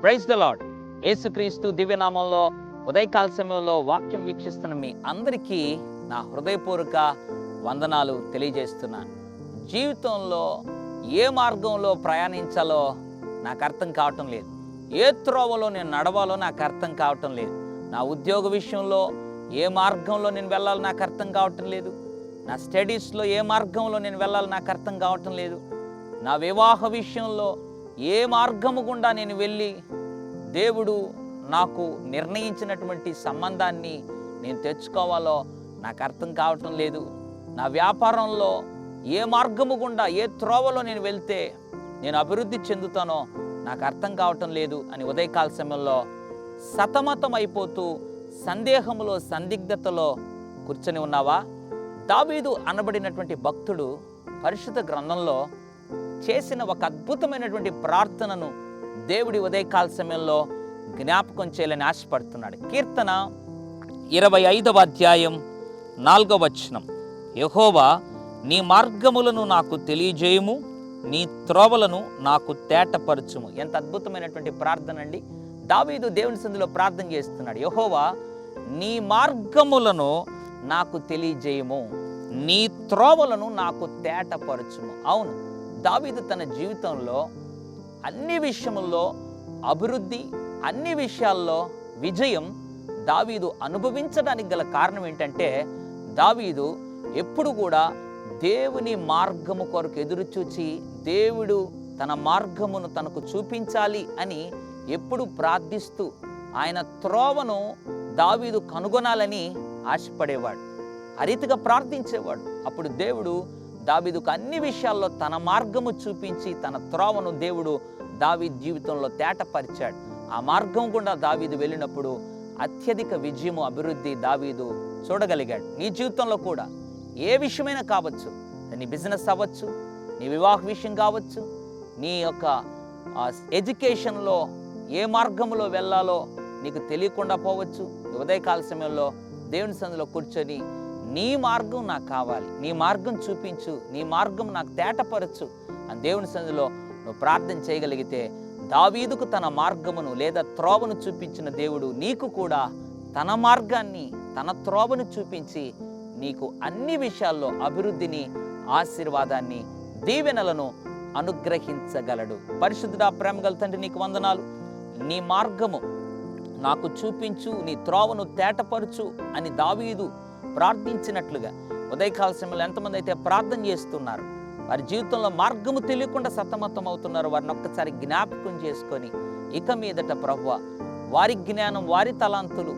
Praise the lord. యేసుక్రీస్తు దివ్యనామంలో ఉదయకాల సమయంలో వాక్యం వీక్షిస్తున్న మీ అందరికీ నా హృదయపూర్వక వందనాలు తెలియజేస్తున్నాను. జీవితంలో ఏ మార్గంలో ప్రయాణించాలో నాకు అర్థం కావటం లేదు. ఏ త్రోవలో నేను నడవాలో నాకు అర్థం కావటం లేదు. నా ఉద్యోగ విషయంలో ఏ మార్గంలో నేను వెళ్ళాలో నాకు అర్థం కావటం లేదు. నా స్టడీస్లో ఏ మార్గంలో నేను వెళ్ళాలో నాకు అర్థం కావటం లేదు. నా వివాహ విషయంలో ఏ మార్గము గుండా నేను వెళ్ళి దేవుడు నాకు నిర్ణయించినటువంటి సంబంధాన్ని నేను తెచ్చుకోవాలో నాకు అర్థం కావటం లేదు. నా వ్యాపారంలో ఏ మార్గము గుండా ఏ త్రోవలో నేను వెళ్తే నేను అభివృద్ధి చెందుతానో నాకు అర్థం కావటం లేదు అని ఉదయకాల సమయంలో సతమతం అయిపోతూ సందేహములో సందిగ్ధతలో కూర్చొని ఉన్నావా? దావీదు అనబడినటువంటి భక్తుడు పరిశుద్ధ గ్రంథంలో చేసిన ఒక అద్భుతమైనటువంటి ప్రార్థనను దేవుడి ఉదయకాల సమయంలో జ్ఞాపకం చేయాలని ఆశపడుతున్నాడు. కీర్తన 25వ అధ్యాయం 4వ వచనం, యెహోవా నీ మార్గములను నాకు తెలియజేయుము, నీ త్రోవలను నాకు తేటపరచుము. ఎంత అద్భుతమైనటువంటి ప్రార్థన అండి. దావీదు దేవుని సన్నిధిలో ప్రార్థన చేస్తున్నాడు. యెహోవా నీ మార్గములను నాకు తెలియజేయము, నీ త్రోవలను నాకు తేటపరచుము. అవును, దావీదు తన జీవితంలో అన్ని విషయముల్లో అభివృద్ధి, అన్ని విషయాల్లో విజయం దావీదు అనుభవించడానికి గల కారణం ఏంటంటే, దావీదు ఎప్పుడు కూడా దేవుని మార్గము కొరకు ఎదురుచూచి దేవుడు తన మార్గమును తనకు చూపించాలి అని ఎప్పుడు ప్రార్థిస్తూ ఆయన త్రోవను దావీదు కనుగొనాలని ఆశపడేవాడు. ఆ రీతిగా ప్రార్థించేవాడు. అప్పుడు దేవుడు దావీదుకు అన్ని విషయాల్లో తన మార్గము చూపించి తన త్రోవను దేవుడు దావీదు జీవితంలో తేటపరిచాడు. ఆ మార్గం గుండా దావీదు వెళ్ళినప్పుడు అత్యధిక విజయము, అభివృద్ధి దావీదు చూడగలిగాడు. నీ జీవితంలో కూడా ఏ విషయమైనా కావచ్చు, నీ బిజినెస్ అవ్వచ్చు, నీ వివాహ విషయం కావచ్చు, నీ యొక్క ఎడ్యుకేషన్లో ఏ మార్గంలో వెళ్ళాలో నీకు తెలియకుండా పోవచ్చు. ఉదయకాల సమయంలో దేవుని సన్నిధిలో కూర్చొని నీ మార్గం నాకు కావాలి, నీ మార్గం చూపించు, నీ మార్గం నాకు తేటపరచు అని దేవుని సన్నిధిలో నువ్వు ప్రార్థన చేయగలిగితే దావీదుకు తన మార్గమును లేదా త్రోవను చూపించిన దేవుడు నీకు కూడా తన మార్గాన్ని, తన త్రోవను చూపించి నీకు అన్ని విషయాల్లో అభివృద్ధిని, ఆశీర్వాదాన్ని, దీవెనలను అనుగ్రహించగలడు. పరిశుద్ధుడా, ప్రేమగల తండ్రి, నీకు వందనాలు. నీ మార్గము నాకు చూపించు, నీ త్రోవను తేటపరచు అని దావీదు ప్రార్థించినట్లుగా ఉదయకాల సమయంలో ఎంతమంది అయితే ప్రార్థన చేస్తున్నారు, వారి జీవితంలో మార్గము తెలియకుండా సతమతం అవుతున్నారు, వారిని ఒక్కసారి జ్ఞాపకం చేసుకొని ఇక మీదట ప్రభువా వారి జ్ఞానం, వారి తలాంతులు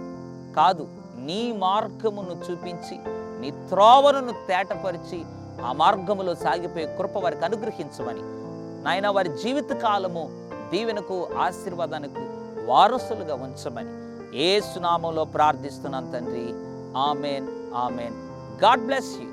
కాదు, నీ మార్గమును చూపించి నీ త్రోవను తేటపరిచి ఆ మార్గములో సాగిపోయే కృప వారికి అనుగ్రహించమని నాయన, వారి జీవిత కాలము దీవెనకు, ఆశీర్వాదానికి వారసులుగా ఉంచమని యేసు నామములో ప్రార్థిస్తున్నాను తండ్రి. Amen, amen. God bless you.